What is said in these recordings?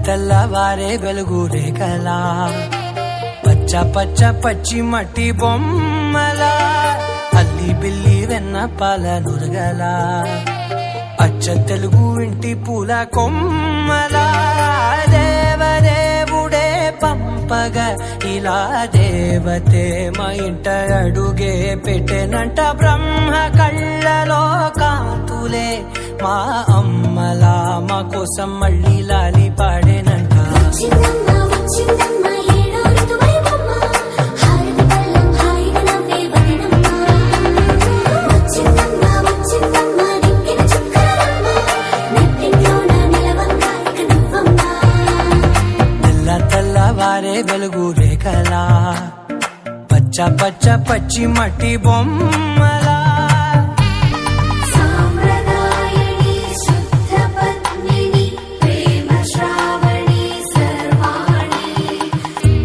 తెల్లవారే వెలుగు రేఖలా పచ్చ పచ్చ పచ్చి మట్టి బొమ్మలా అల్లి బిల్లి వెన్న పాల నురగలా అచ్చ తెలుగు ఇంటి పూల కొమ్మలా దేవదేవుడే పంపగా ఇలా దేవతే మా ఇంట అడుగే పెట్టెనంట బ్రహ్మ కళ్ళలో కాంతులే మా అమ్మలా మా కోసం మళ్ళీ లాలి పాడేనంట. తెల్లవారే వెలుగు రేఖలా పచ్చ పచ్చ పచ్చి మట్టి బొమ్మలా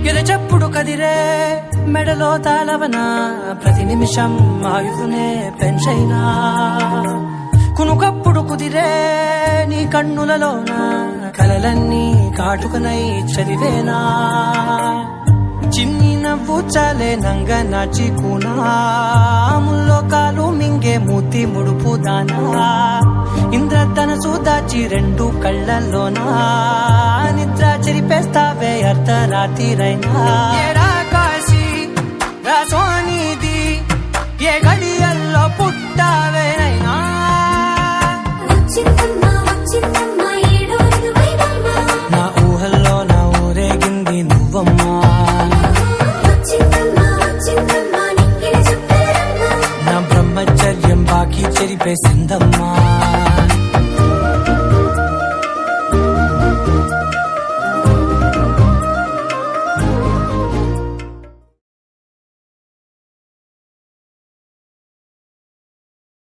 ఎరచప్పుడు కదిరే మెడలో తాళవన ప్రతి నిమిషం ఆయుధునే పెంచైనా కునుకప్పుడు కుదిరే నీ కన్నులలోన కలలన్నీ కాటుకనై చదివేనా చిన్ని నవ్వు చాలే నంగ నాచి కూనాముల్లోకాలు మింగే మూతి ముడుపు దానా ఇంద్రధనసు దాచి రెండు కళ్ళల్లోనా నిద్ర చెరిపేస్తావే అర్ధరాత్రిరైనా కాశీ సోనిది ఏ గడియల్లో పుట్టావేనైనా నా ఊహల్లో నా ఊరేగింది నువ్వమ్మా నా బ్రహ్మచర్యం బాకీ చెరిపేసిందమ్మా.